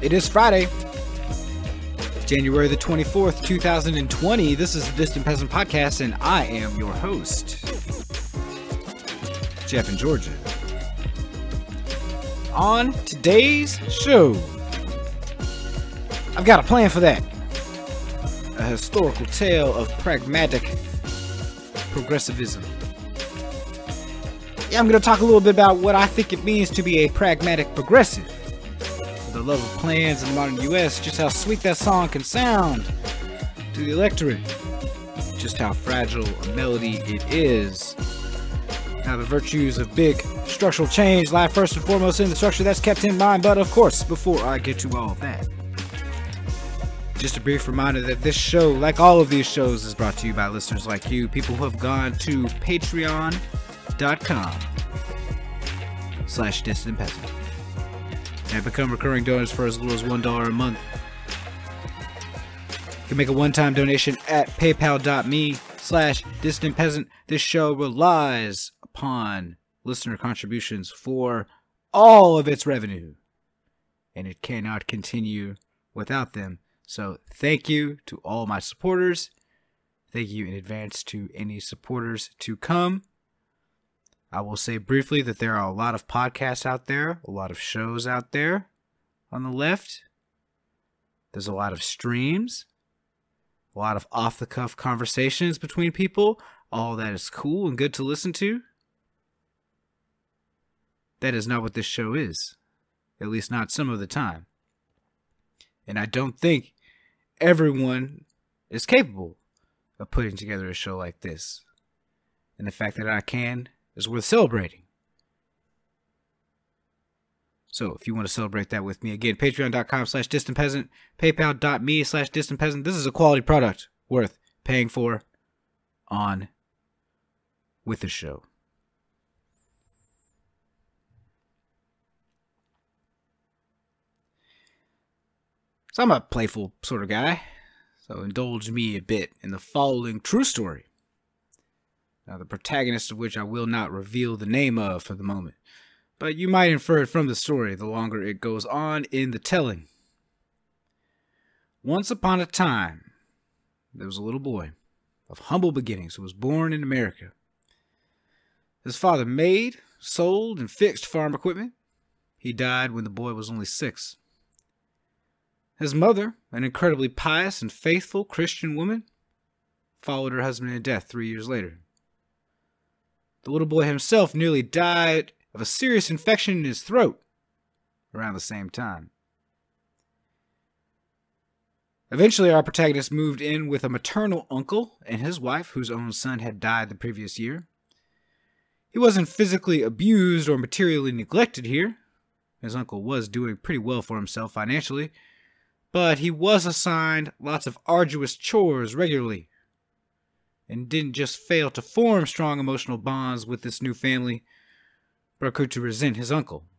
It is Friday, January the 24th, 2020. This is the Distant Peasant Podcast, and I am your host, Jeff in Georgia. On today's show, I've got a plan for that. A historical tale of pragmatic progressivism. Yeah, I'm going to talk a little bit about what I think it means to be a pragmatic progressive. For the love of plans in the modern U.S., just how sweet that song can sound to the electorate. Just how fragile a melody it is. How the virtues of big structural change lie first and foremost in the structure that's kept in mind. But of course, before I get to all of that, just a brief reminder that this show, like all of these shows, is brought to you by listeners like you, people who have gone to patreon.com/Distant Peasant and become recurring donors for as little as $1 a month. You can make a one-time donation at paypal.me/Distant Peasant. This show relies upon listener contributions for all of its revenue, and it cannot continue without them. So thank you to all my supporters. Thank you in advance to any supporters to come. I will say briefly that there are a lot of podcasts out there, a lot of shows out there on the left. There's a lot of streams, a lot of off-the-cuff conversations between people. All that is cool and good to listen to. That is not what this show is, at least not some of the time. And I don't think everyone is capable of putting together a show like this. And the fact that I can is worth celebrating. So if you want to celebrate that with me, again, patreon.com/Distant Peasant, paypal.me/Distant Peasant. This is a quality product worth paying for on with the show. So I'm a playful sort of guy, so indulge me a bit in the following true story. Now, the protagonist of which I will not reveal the name of for the moment, but you might infer it from the story the longer it goes on in the telling. Once upon a time, there was a little boy of humble beginnings who was born in America. His father made, sold, and fixed farm equipment. He died when the boy was only 6. His mother, an incredibly pious and faithful Christian woman, followed her husband in death 3 years later. The little boy himself nearly died of a serious infection in his throat around the same time. Eventually, our protagonist moved in with a maternal uncle and his wife, whose own son had died the previous year. He wasn't physically abused or materially neglected here. His uncle was doing pretty well for himself financially, but he was assigned lots of arduous chores regularly, and didn't just fail to form strong emotional bonds with this new family, but grew to resent his uncle.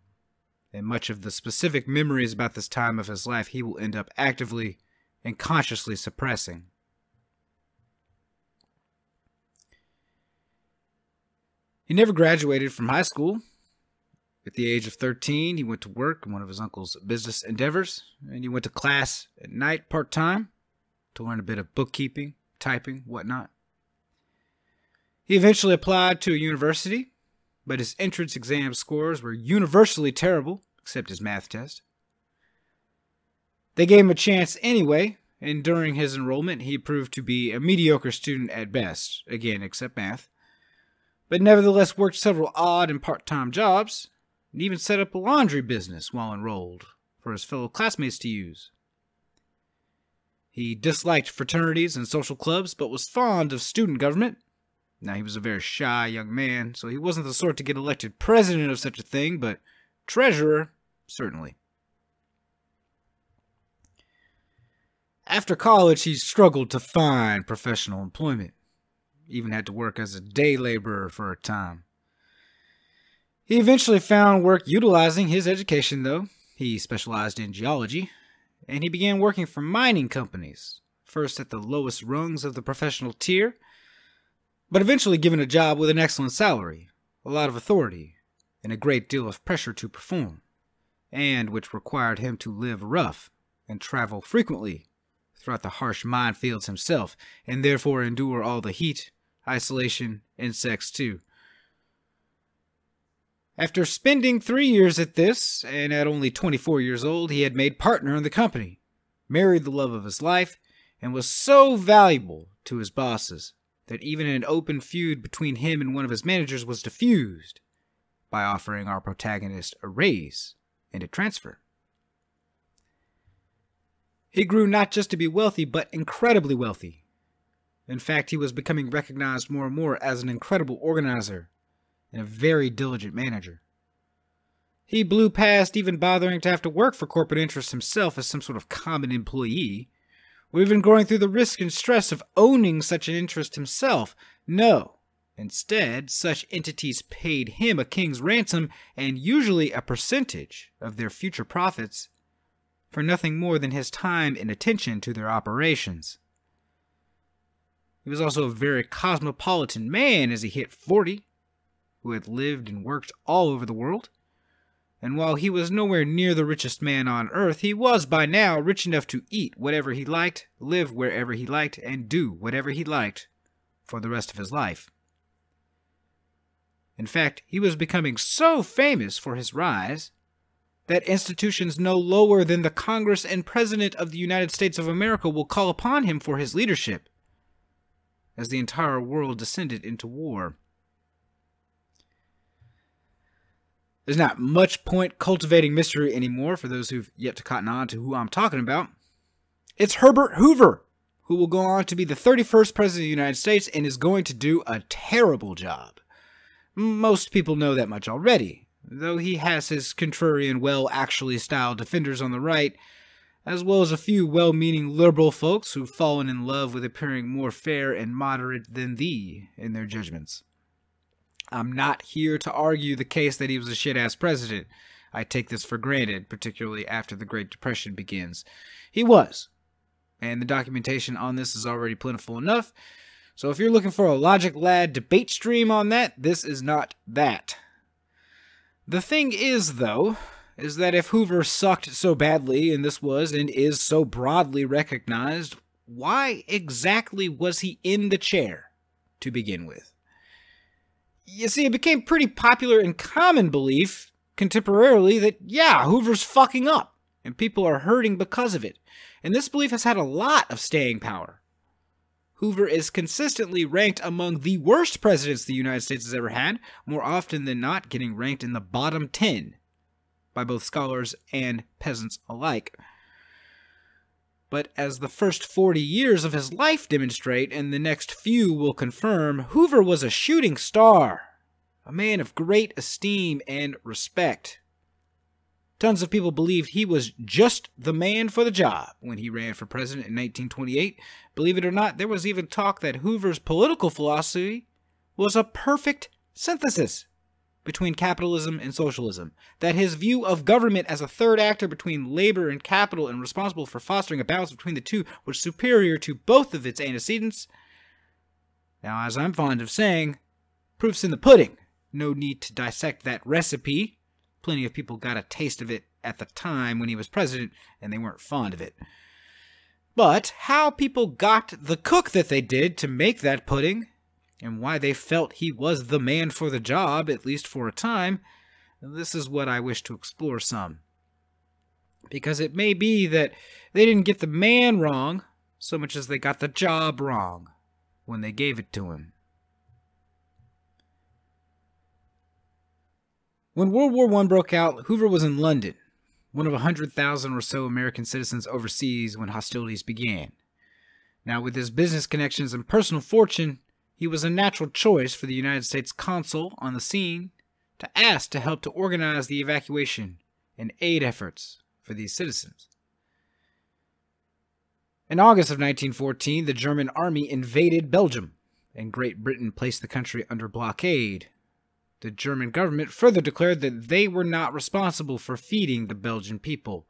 And much of the specific memories about this time of his life he will end up actively and consciously suppressing. He never graduated from high school. At the age of 13, he went to work in one of his uncle's business endeavors, and he went to class at night part-time to learn a bit of bookkeeping, typing, whatnot. He eventually applied to a university, but his entrance exam scores were universally terrible, except his math test. They gave him a chance anyway, and during his enrollment, he proved to be a mediocre student at best, again, except math, but nevertheless worked several odd and part-time jobs, and even set up a laundry business while enrolled for his fellow classmates to use. He disliked fraternities and social clubs, but was fond of student government. Now, he was a very shy young man, so he wasn't the sort to get elected president of such a thing, but treasurer, certainly. After college, he struggled to find professional employment. Even had to work as a day laborer for a time. He eventually found work utilizing his education, though. He specialized in geology, and he began working for mining companies, first at the lowest rungs of the professional tier, but eventually given a job with an excellent salary, a lot of authority, and a great deal of pressure to perform. and which required him to live rough and travel frequently throughout the harsh minefields himself, and therefore endure all the heat, isolation, and sex too. After spending 3 years at this, and at only 24 years old, he had made partner in the company, married the love of his life, and was so valuable to his bosses that even an open feud between him and one of his managers was diffused by offering our protagonist a raise and a transfer. He grew not just to be wealthy, but incredibly wealthy. In fact, he was becoming recognized more and more as an incredible organizer and a very diligent manager. He blew past even bothering to have to work for corporate interests himself as some sort of common employee, or even going through the risk and stress of owning such an interest himself. No. Instead, such entities paid him a king's ransom and usually a percentage of their future profits for nothing more than his time and attention to their operations. He was also a very cosmopolitan man as he hit 40, who had lived and worked all over the world. And while he was nowhere near the richest man on earth, he was by now rich enough to eat whatever he liked, live wherever he liked, and do whatever he liked for the rest of his life. In fact, he was becoming so famous for his rise that institutions no lower than the Congress and President of the United States of America will call upon him for his leadership as the entire world descended into war. There's not much point cultivating mystery anymore for those who've yet to cotton on to who I'm talking about. It's Herbert Hoover, who will go on to be the 31st President of the United States and is going to do a terrible job. Most people know that much already, though he has his contrarian well-actually style defenders on the right, as well as a few well-meaning liberal folks who've fallen in love with appearing more fair and moderate than thee in their judgments. I'm not here to argue the case that he was a shit-ass president. I take this for granted, particularly after the Great Depression begins. He was, and the documentation on this is already plentiful enough. So if you're looking for a Logic Lad debate stream on that, this is not that. The thing is, though, is that if Hoover sucked so badly, and this was and is so broadly recognized, why exactly was he in the chair to begin with? You see, it became pretty popular in common belief contemporarily that, yeah, Hoover's fucking up, and people are hurting because of it. And this belief has had a lot of staying power. Hoover is consistently ranked among the worst presidents the United States has ever had, more often than not getting ranked in the bottom 10 by both scholars and peasants alike. But as the first 40 years of his life demonstrate, and the next few will confirm, Hoover was a shooting star, a man of great esteem and respect. Tons of people believed he was just the man for the job when he ran for president in 1928. Believe it or not, there was even talk that Hoover's political philosophy was a perfect synthesis between capitalism and socialism, that his view of government as a third actor between labor and capital and responsible for fostering a balance between the two was superior to both of its antecedents. Now, as I'm fond of saying, proof's in the pudding. No need to dissect that recipe. Plenty of people got a taste of it at the time when he was president, and they weren't fond of it. But how people got the cook that they did to make that pudding, and why they felt he was the man for the job, at least for a time, this is what I wish to explore some. Because it may be that they didn't get the man wrong so much as they got the job wrong when they gave it to him. When World War I broke out, Hoover was in London, one of 100,000 or so American citizens overseas when hostilities began. Now, with his business connections and personal fortune, he was a natural choice for the United States consul on the scene to ask to help to organize the evacuation and aid efforts for these citizens. In August of 1914, the German army invaded Belgium, and Great Britain placed the country under blockade. The German government further declared that they were not responsible for feeding the Belgian people.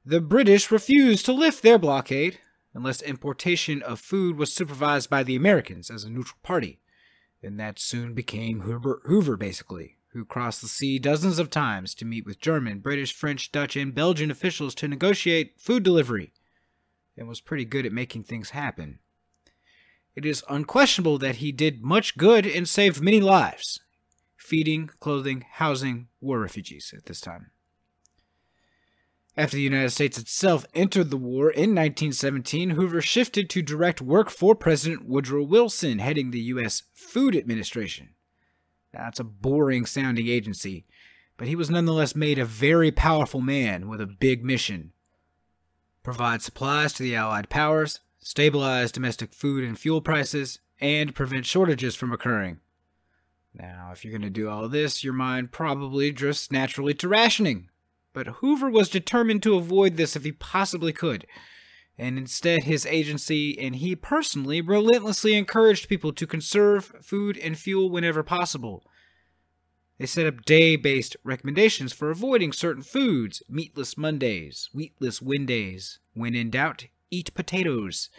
The British refused to lift their blockade unless importation of food was supervised by the Americans as a neutral party. And that soon became Hoover, basically. who crossed the sea dozens of times to meet with German, British, French, Dutch, and Belgian officials to negotiate food delivery, and was pretty good at making things happen. It is unquestionable that he did much good and saved many lives, feeding, clothing, housing war refugees at this time. After the United States itself entered the war in 1917, Hoover shifted to direct work for President Woodrow Wilson, heading the U.S. Food Administration. That's a boring-sounding agency, but he was nonetheless made a very powerful man with a big mission: provide supplies to the Allied powers, stabilize domestic food and fuel prices, and prevent shortages from occurring. Now, if you're going to do all this, your mind probably drifts naturally to rationing. But Hoover was determined to avoid this if he possibly could, and instead his agency and he personally relentlessly encouraged people to conserve food and fuel whenever possible. They set up day-based recommendations for avoiding certain foods: meatless Mondays, wheatless Wednesdays, when in doubt, eat potatoes.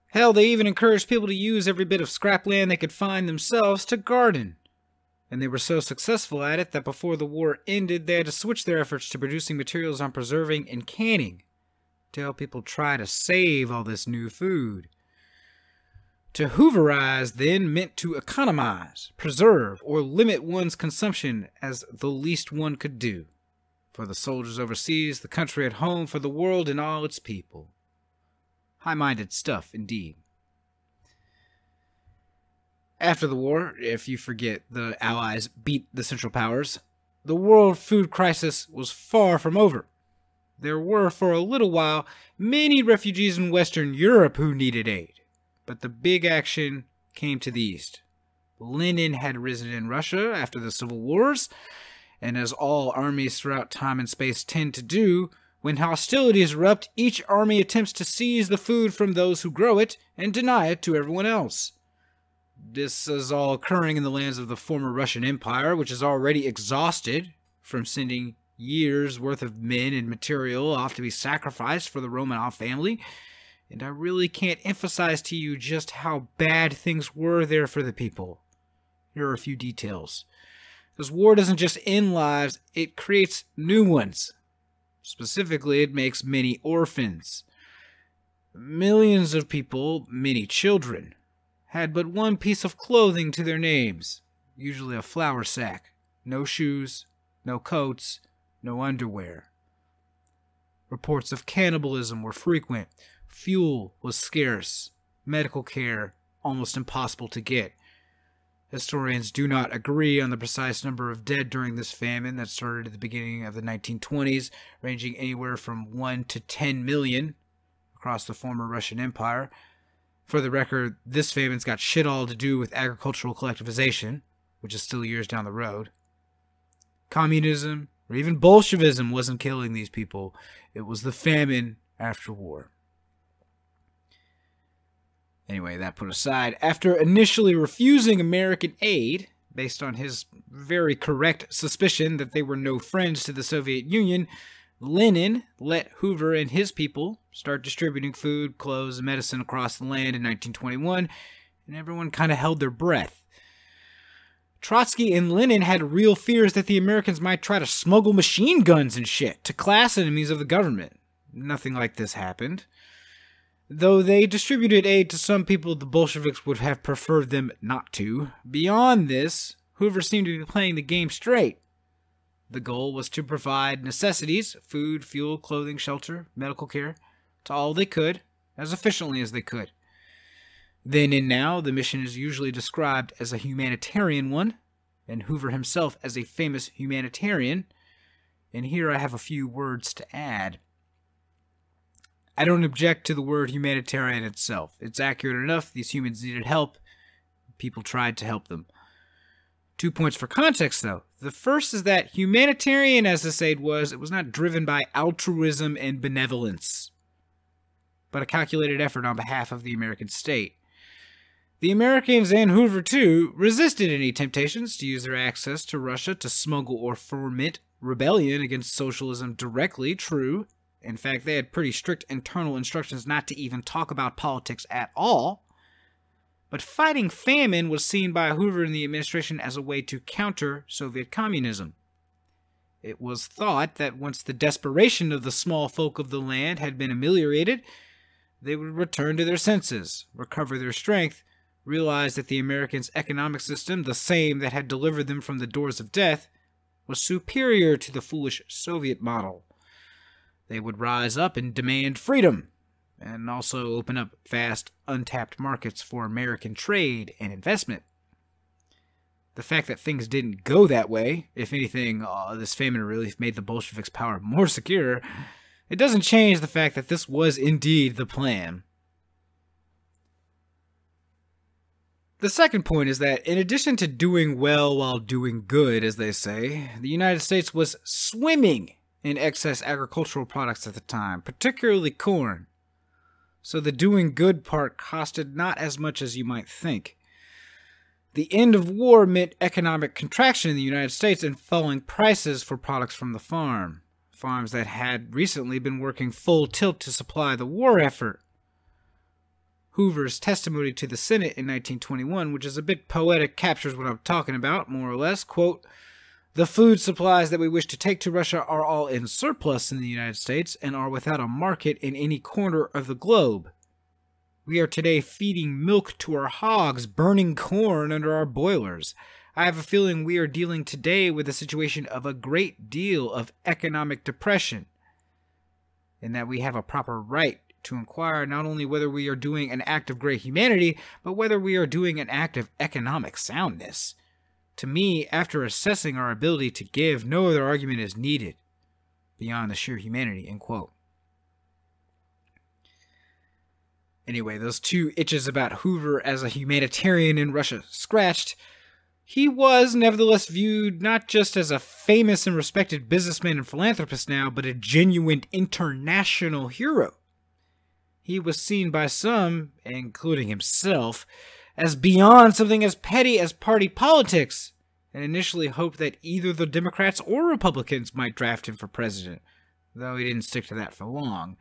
Hell, they even encouraged people to use every bit of scrap land they could find themselves to garden. And they were so successful at it that before the war ended, they had to switch their efforts to producing materials on preserving and canning to help people try to save all this new food. To Hooverize then meant to economize, preserve, or limit one's consumption as the least one could do. For the soldiers overseas, the country at home, for the world and all its people. High-minded stuff, indeed. After the war, if you forget the Allies beat the Central Powers, the world food crisis was far from over. There were, for a little while, many refugees in Western Europe who needed aid. But the big action came to the east. Lenin had risen in Russia after the civil wars, and as all armies throughout time and space tend to do, when hostilities erupt, each army attempts to seize the food from those who grow it and deny it to everyone else. This is all occurring in the lands of the former Russian Empire, which is already exhausted from sending years' worth of men and material off to be sacrificed for the Romanov family. And I really can't emphasize to you just how bad things were there for the people. Here are a few details. Because war doesn't just end lives, it creates new ones. Specifically, it makes many orphans. Millions of people, many children, had but one piece of clothing to their names, usually a flour sack. No shoes, no coats, no underwear. Reports of cannibalism were frequent. Fuel was scarce. Medical care almost impossible to get. Historians do not agree on the precise number of dead during this famine that started at the beginning of the 1920s, ranging anywhere from 1 to 10 million across the former Russian Empire. For the record, this famine's got shit all to do with agricultural collectivization, which is still years down the road. Communism, or even Bolshevism, wasn't killing these people. It was the famine after war. Anyway, that put aside, after initially refusing American aid, based on his very correct suspicion that they were no friends to the Soviet Union, Lenin let Hoover and his people start distributing food, clothes, and medicine across the land in 1921, and everyone kind of held their breath. Trotsky and Lenin had real fears that the Americans might try to smuggle machine guns and shit to class enemies of the government. Nothing like this happened. Though they distributed aid to some people the Bolsheviks would have preferred them not to, beyond this, Hoover seemed to be playing the game straight. The goal was to provide necessities, food, fuel, clothing, shelter, medical care, to all they could, as efficiently as they could. Then and now, the mission is usually described as a humanitarian one, and Hoover himself as a famous humanitarian, and here I have a few words to add. I don't object to the word humanitarian itself. It's accurate enough. These humans needed help. People tried to help them. 2 points for context, though. The first is that humanitarian, as this aid was, it was not driven by altruism and benevolence, but a calculated effort on behalf of the American state. The Americans, and Hoover too, resisted any temptations to use their access to Russia to smuggle or foment rebellion against socialism directly, true. In fact, they had pretty strict internal instructions not to even talk about politics at all. but fighting famine was seen by Hoover and the administration as a way to counter Soviet communism. It was thought that once the desperation of the small folk of the land had been ameliorated, they would return to their senses, recover their strength, realize that the Americans' economic system, the same that had delivered them from the doors of death, was superior to the foolish Soviet model. They would rise up and demand freedom, and also open up vast, untapped markets for American trade and investment. The fact that things didn't go that way, if anything, this famine relief made the Bolsheviks' power more secure, it doesn't change the fact that this was indeed the plan. The second point is that, in addition to doing well while doing good, as they say, the United States was swimming in excess agricultural products at the time, particularly corn. So the doing good part costed not as much as you might think. The end of war meant economic contraction in the United States and falling prices for products from the farm. Farms that had recently been working full tilt to supply the war effort. Hoover's testimony to the Senate in 1921, which is a bit poetic, captures what I'm talking about, more or less. Quote, "The food supplies that we wish to take to Russia are all in surplus in the United States and are without a market in any corner of the globe. We are today feeding milk to our hogs, burning corn under our boilers. I have a feeling we are dealing today with a situation of a great deal of economic depression, and that we have a proper right to inquire not only whether we are doing an act of great humanity, but whether we are doing an act of economic soundness. To me, after assessing our ability to give, no other argument is needed beyond the sheer humanity," end quote. Anyway, those two itches about Hoover as a humanitarian in Russia scratched, he was nevertheless viewed not just as a famous and respected businessman and philanthropist now, but a genuine international hero. He was seen by some, including himself, as beyond something as petty as party politics, and initially hoped that either the Democrats or Republicans might draft him for president, though he didn't stick to that for long.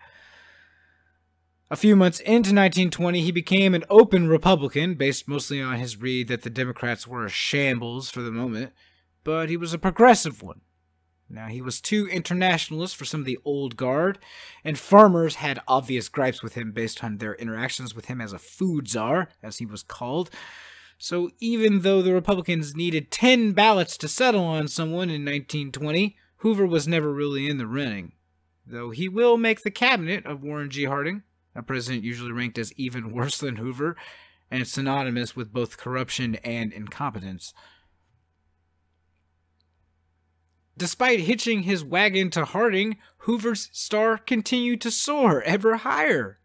A few months into 1920, he became an open Republican, based mostly on his read that the Democrats were a shambles for the moment, but he was a progressive one. Now, he was too internationalist for some of the old guard, and farmers had obvious gripes with him based on their interactions with him as a food czar, as he was called. So even though the Republicans needed 10 ballots to settle on someone in 1920, Hoover was never really in the running, though he will make the cabinet of Warren G. Harding, a president usually ranked as even worse than Hoover, and synonymous with both corruption and incompetence. Despite hitching his wagon to Harding, Hoover's star continued to soar ever higher.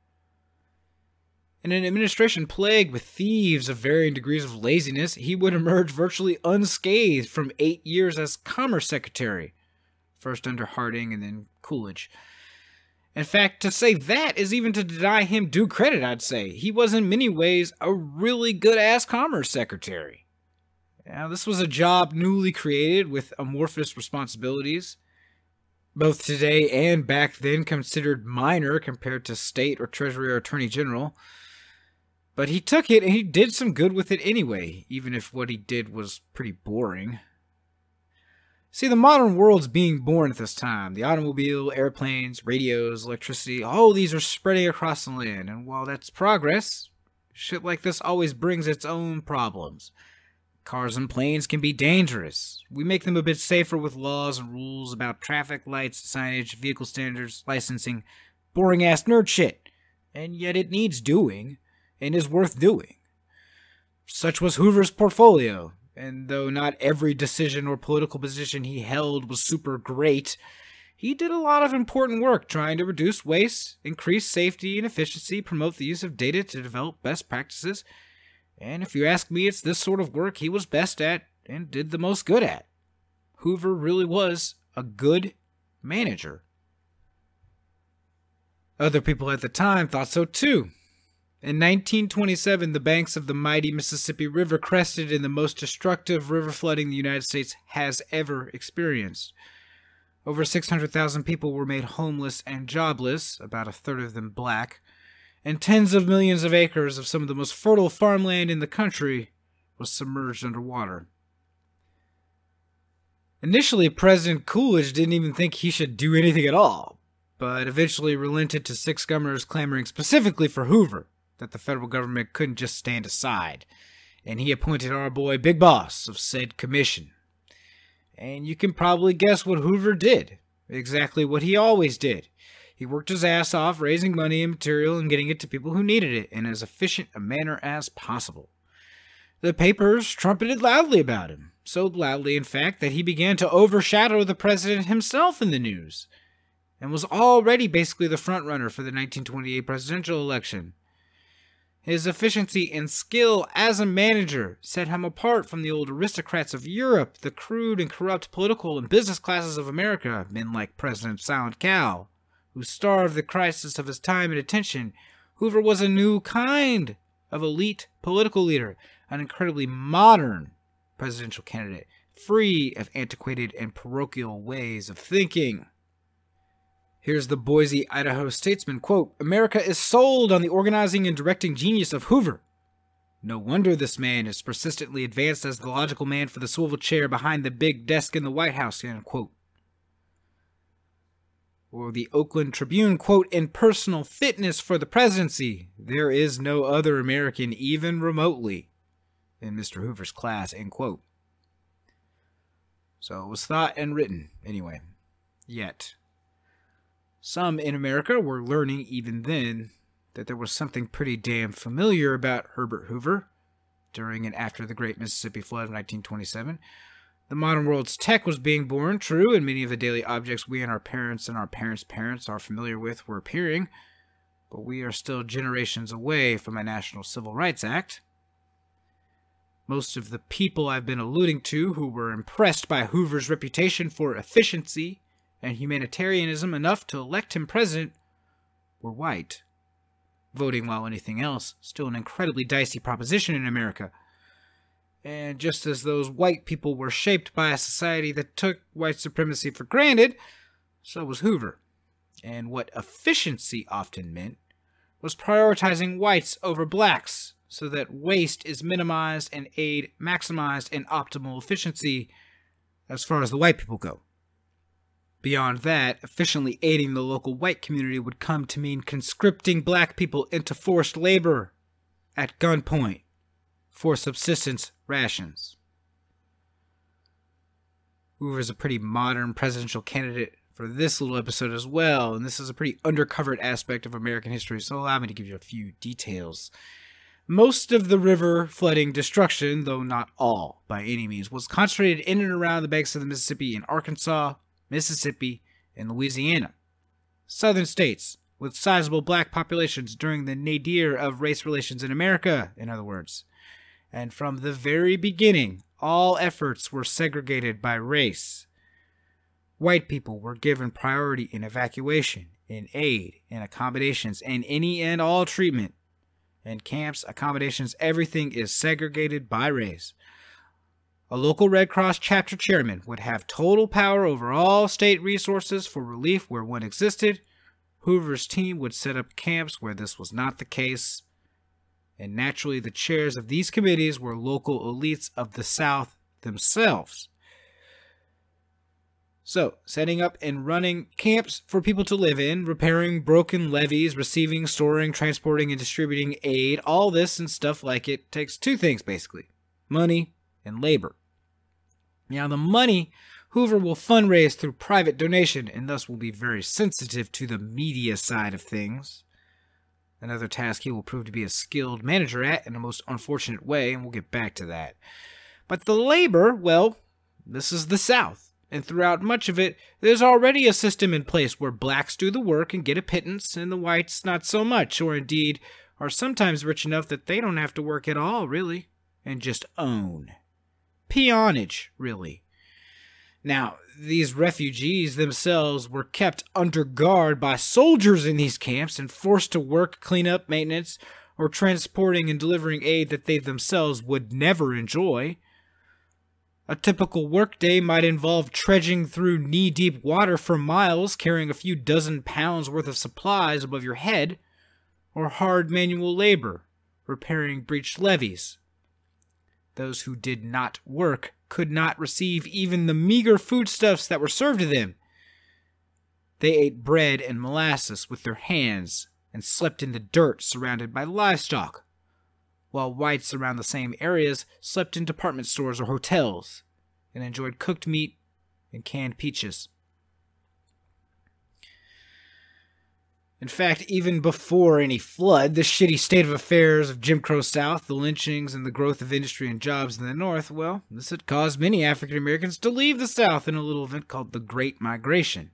In an administration plagued with thieves of varying degrees of laziness, he would emerge virtually unscathed from 8 years as Commerce Secretary, first under Harding and then Coolidge. In fact, to say that is even to deny him due credit, I'd say. He was in many ways a really good-ass Commerce Secretary. Now, this was a job newly created with amorphous responsibilities, both today and back then considered minor compared to state or treasury or attorney general. But he took it and he did some good with it anyway, even if what he did was pretty boring. See, the modern world's being born at this time. The automobile, airplanes, radios, electricity, all these are spreading across the land. And while that's progress, shit like this always brings its own problems. Cars and planes can be dangerous. We make them a bit safer with laws and rules about traffic lights, signage, vehicle standards, licensing, boring-ass nerd shit. And yet it needs doing, and is worth doing. Such was Hoover's portfolio, and though not every decision or political position he held was super great, he did a lot of important work trying to reduce waste, increase safety and efficiency, promote the use of data to develop best practices. And if you ask me, it's this sort of work he was best at and did the most good at. Hoover really was a good manager. Other people at the time thought so too. In 1927, the banks of the mighty Mississippi River crested in the most destructive river flooding the United States has ever experienced. Over 600,000 people were made homeless and jobless, about a third of them black, and tens of millions of acres of some of the most fertile farmland in the country was submerged underwater. Initially, President Coolidge didn't even think he should do anything at all, but eventually relented to 6 governors clamoring specifically for Hoover, that the federal government couldn't just stand aside, and he appointed our boy Big Boss of said commission. And you can probably guess what Hoover did. Exactly what he always did. He worked his ass off raising money and material and getting it to people who needed it in as efficient a manner as possible. The papers trumpeted loudly about him, so loudly in fact that he began to overshadow the president himself in the news, and was already basically the front-runner for the 1928 presidential election. His efficiency and skill as a manager set him apart from the old aristocrats of Europe, the crude and corrupt political and business classes of America, men like President Silent Cal, who starved the crisis of his time and attention. Hoover was a new kind of elite political leader, an incredibly modern presidential candidate, free of antiquated and parochial ways of thinking. Here's the Boise, Idaho statesman, quote, "America is sold on the organizing and directing genius of Hoover. No wonder this man is persistently advanced as the logical man for the swivel chair behind the big desk in the White House," end quote. Or the Oakland Tribune, quote, "In personal fitness for the presidency, there is no other American even remotely in Mr. Hoover's class," end quote. So it was thought and written, anyway. Yet some in America were learning even then that there was something pretty damn familiar about Herbert Hoover during and after the Great Mississippi Flood of 1927. The modern world's tech was being born, true, and many of the daily objects we and our parents' parents are familiar with were appearing, but we are still generations away from a National Civil Rights Act. Most of the people I've been alluding to who were impressed by Hoover's reputation for efficiency and humanitarianism enough to elect him president were white. Voting, while anything else, still an incredibly dicey proposition in America. And just as those white people were shaped by a society that took white supremacy for granted, so was Hoover. And what efficiency often meant was prioritizing whites over blacks so that waste is minimized and aid maximized in optimal efficiency as far as the white people go. Beyond that, efficiently aiding the local white community would come to mean conscripting black people into forced labor at gunpoint for subsistence rations. Hoover is a pretty modern presidential candidate for this little episode as well, and this is a pretty undercovered aspect of American history, so allow me to give you a few details. Most of the river flooding destruction, though not all by any means, was concentrated in and around the banks of the Mississippi in Arkansas, Mississippi, and Louisiana. Southern states with sizable black populations during the nadir of race relations in America, in other words. And from the very beginning, all efforts were segregated by race. White people were given priority in evacuation, in aid, in accommodations, and any and all treatment. In camps, accommodations, everything is segregated by race. A local Red Cross chapter chairman would have total power over all state resources for relief where one existed. Hoover's team would set up camps where this was not the case. And naturally, the chairs of these committees were local elites of the South themselves. So, setting up and running camps for people to live in, repairing broken levees, receiving, storing, transporting, and distributing aid, all this and stuff like it takes two things, basically. Money and labor. Now, the money Hoover will fundraise through private donation and thus will be very sensitive to the media side of things. Another task he will prove to be a skilled manager at in a most unfortunate way, and we'll get back to that. But the labor, well, this is the South, and throughout much of it, there's already a system in place where blacks do the work and get a pittance, and the whites not so much, or indeed are sometimes rich enough that they don't have to work at all, really, and just own. Peonage, really. Now, these refugees themselves were kept under guard by soldiers in these camps and forced to work cleanup, maintenance, or transporting and delivering aid that they themselves would never enjoy. A typical workday might involve trudging through knee-deep water for miles, carrying a few dozen pounds worth of supplies above your head, or hard manual labor, repairing breached levees. Those who did not work could not receive even the meager foodstuffs that were served to them. They ate bread and molasses with their hands and slept in the dirt surrounded by livestock, while whites around the same areas slept in department stores or hotels and enjoyed cooked meat and canned peaches. In fact, even before any flood, the shitty state of affairs of Jim Crow South, the lynchings, and the growth of industry and jobs in the North, well, this had caused many African Americans to leave the South in a little event called the Great Migration.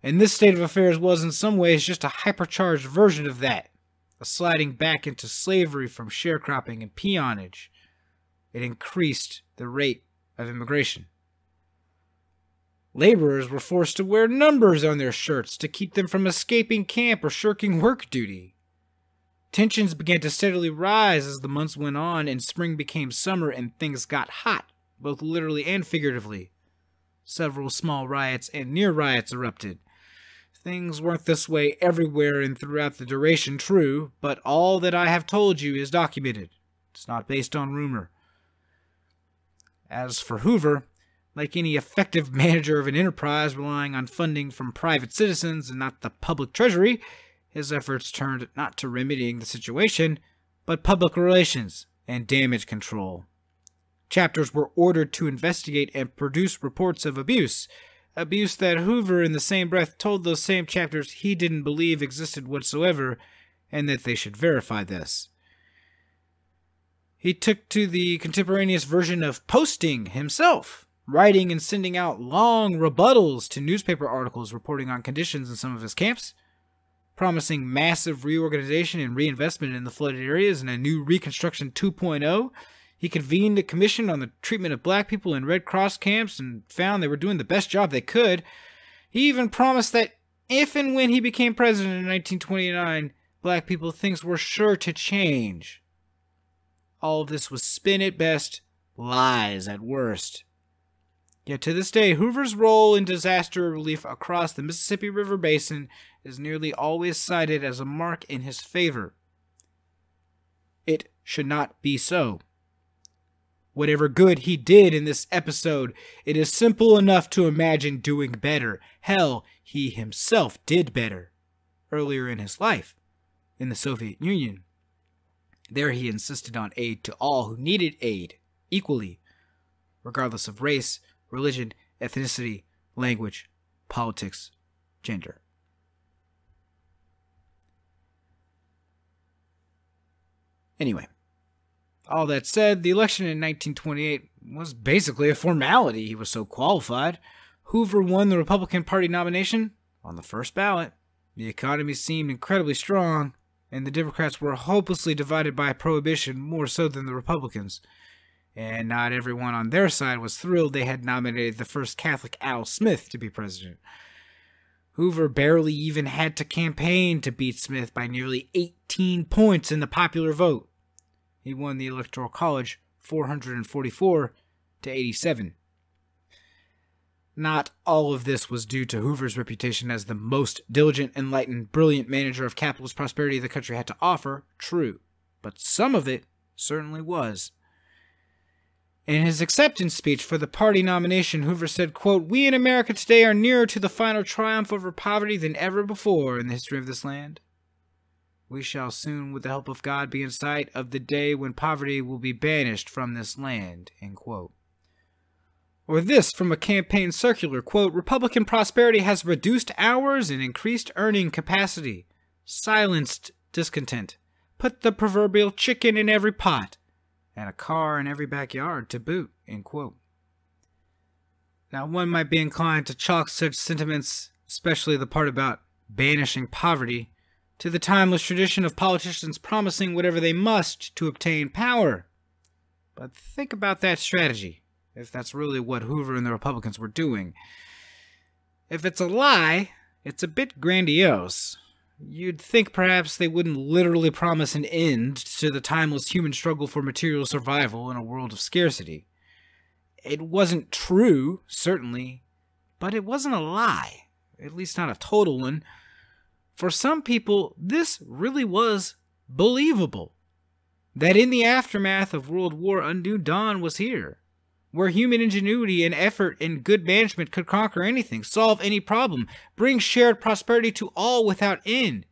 And this state of affairs was in some ways just a hypercharged version of that, a sliding back into slavery from sharecropping and peonage. It increased the rate of immigration. Laborers were forced to wear numbers on their shirts to keep them from escaping camp or shirking work duty. Tensions began to steadily rise as the months went on and spring became summer and things got hot, both literally and figuratively. Several small riots and near riots erupted. Things weren't this way everywhere and throughout the duration, true, but all that I have told you is documented. It's not based on rumor. As for Hoover, like any effective manager of an enterprise relying on funding from private citizens and not the public treasury, his efforts turned not to remedying the situation, but public relations and damage control. Chapters were ordered to investigate and produce reports of abuse that Hoover in the same breath told those same chapters he didn't believe existed whatsoever and that they should verify this. He took to the contemporaneous version of posting himself, writing and sending out long rebuttals to newspaper articles reporting on conditions in some of his camps, promising massive reorganization and reinvestment in the flooded areas and a new Reconstruction 2.0. He convened a commission on the treatment of black people in Red Cross camps and found they were doing the best job they could. He even promised that if and when he became president in 1929, black people things were sure to change. All of this was spin at best, lies at worst. Yet to this day, Hoover's role in disaster relief across the Mississippi River Basin is nearly always cited as a mark in his favor. It should not be so. Whatever good he did in this episode, it is simple enough to imagine doing better. Hell, he himself did better earlier in his life in the Soviet Union. There he insisted on aid to all who needed aid, equally, regardless of race, religion, ethnicity, language, politics, gender. Anyway, all that said, the election in 1928 was basically a formality. He was so qualified. Hoover won the Republican Party nomination on the first ballot. The economy seemed incredibly strong, and the Democrats were hopelessly divided by prohibition more so than the Republicans. And not everyone on their side was thrilled they had nominated the first Catholic Al Smith to be president. Hoover barely even had to campaign to beat Smith by nearly 18 points in the popular vote. He won the Electoral College 444 to 87. Not all of this was due to Hoover's reputation as the most diligent, enlightened, brilliant manager of capitalist prosperity the country had to offer, true, but some of it certainly was. In his acceptance speech for the party nomination, Hoover said, quote, "We in America today are nearer to the final triumph over poverty than ever before in the history of this land. We shall soon, with the help of God, be in sight of the day when poverty will be banished from this land," end quote. Or this from a campaign circular, quote, "Republican prosperity has reduced hours and increased earning capacity, silenced discontent, put the proverbial chicken in every pot, and a car in every backyard to boot," end quote. Now, one might be inclined to chalk such sentiments, especially the part about banishing poverty, to the timeless tradition of politicians promising whatever they must to obtain power. But think about that strategy, if that's really what Hoover and the Republicans were doing. If it's a lie, it's a bit grandiose. You'd think perhaps they wouldn't literally promise an end to the timeless human struggle for material survival in a world of scarcity. It wasn't true, certainly, but it wasn't a lie, at least not a total one. For some people, this really was believable. That in the aftermath of World War, a new dawn was here, where human ingenuity and effort and good management could conquer anything, solve any problem, bring shared prosperity to all without end,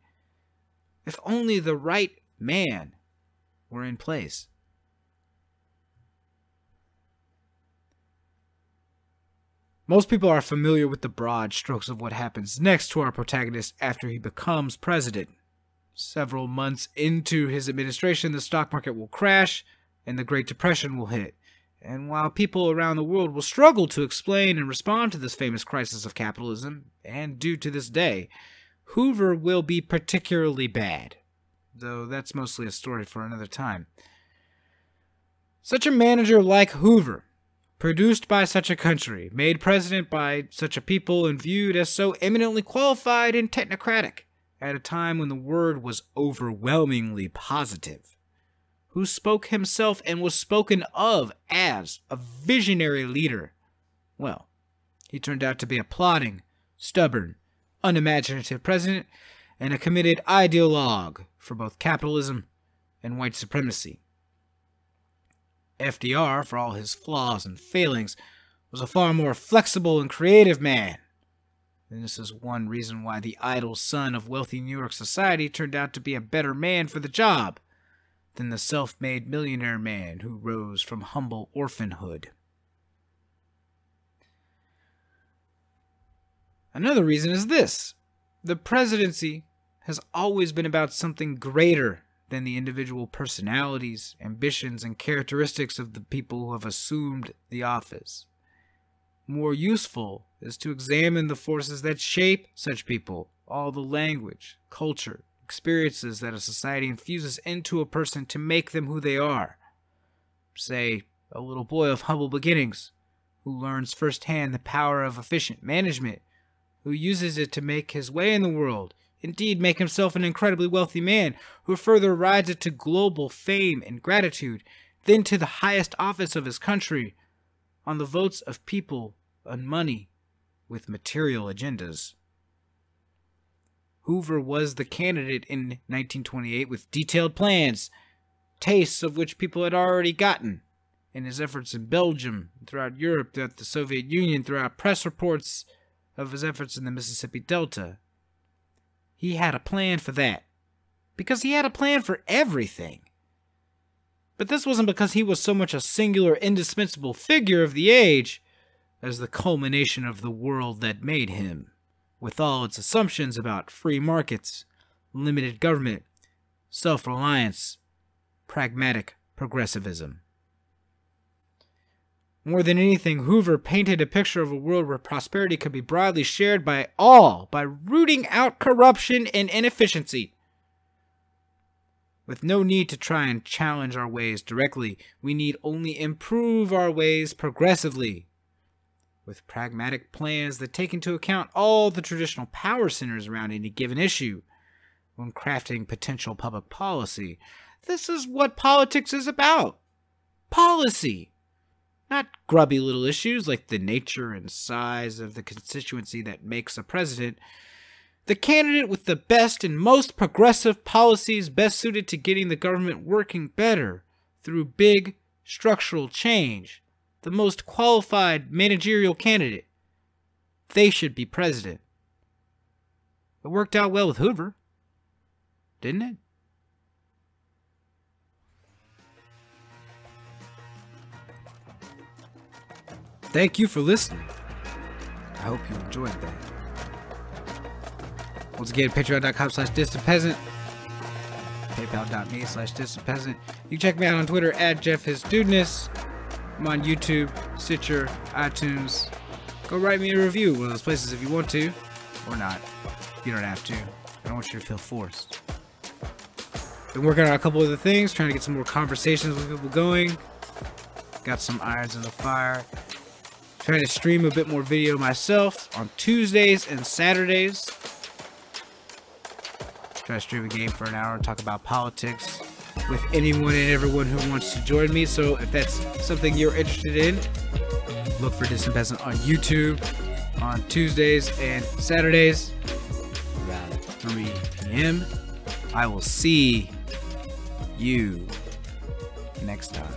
if only the right man were in place. Most people are familiar with the broad strokes of what happens next to our protagonist after he becomes president. Several months into his administration, the stock market will crash and the Great Depression will hit. And while people around the world will struggle to explain and respond to this famous crisis of capitalism, and do to this day, Hoover will be particularly bad, though that's mostly a story for another time. Such a manager like Hoover, produced by such a country, made president by such a people, and viewed as so eminently qualified and technocratic, at a time when the word was overwhelmingly positive, who spoke himself and was spoken of as a visionary leader, well, he turned out to be a plotting, stubborn, unimaginative president and a committed ideologue for both capitalism and white supremacy. FDR, for all his flaws and failings, was a far more flexible and creative man. And this is one reason why the idle son of wealthy New York society turned out to be a better man for the job than the self-made millionaire man who rose from humble orphanhood. Another reason is this: the presidency has always been about something greater than the individual personalities, ambitions, and characteristics of the people who have assumed the office. More useful is to examine the forces that shape such people, all the language, culture, experiences that a society infuses into a person to make them who they are. Say, a little boy of humble beginnings, who learns firsthand the power of efficient management, who uses it to make his way in the world, indeed make himself an incredibly wealthy man, who further rides it to global fame and gratitude, then to the highest office of his country, on the votes of people and money with material agendas. Hoover was the candidate in 1928 with detailed plans, tastes of which people had already gotten in his efforts in Belgium, throughout Europe, throughout the Soviet Union, throughout press reports of his efforts in the Mississippi Delta. He had a plan for that, because he had a plan for everything. But this wasn't because he was so much a singular, indispensable figure of the age as the culmination of the world that made him, with all its assumptions about free markets, limited government, self-reliance, pragmatic progressivism. More than anything, Hoover painted a picture of a world where prosperity could be broadly shared by all by rooting out corruption and inefficiency. With no need to try and challenge our ways directly, we need only improve our ways progressively, with pragmatic plans that take into account all the traditional power centers around any given issue when crafting potential public policy. This is what politics is about. Policy. Not grubby little issues like the nature and size of the constituency that makes a president. The candidate with the best and most progressive policies best suited to getting the government working better through big structural change. The most qualified managerial candidate. They should be president. It worked out well with Hoover, didn't it? Thank you for listening. I hope you enjoyed that. Once again, patreon.com/dissidentpeasant, paypal.me/dissidentpeasant. You can check me out on Twitter @JeffHisDudeness. I'm on YouTube, Stitcher, iTunes. Go write me a review, one of those places if you want to, or not. You don't have to. I don't want you to feel forced. Been working on a couple other things, trying to get some more conversations with people going. Got some irons in the fire. Trying to stream a bit more video myself on Tuesdays and Saturdays. Try to stream a game for an hour and talk about politics with anyone and everyone who wants to join me. So if that's something you're interested in, look for Dissident Peasant on YouTube on Tuesdays and Saturdays around 3 him. I will see you next time.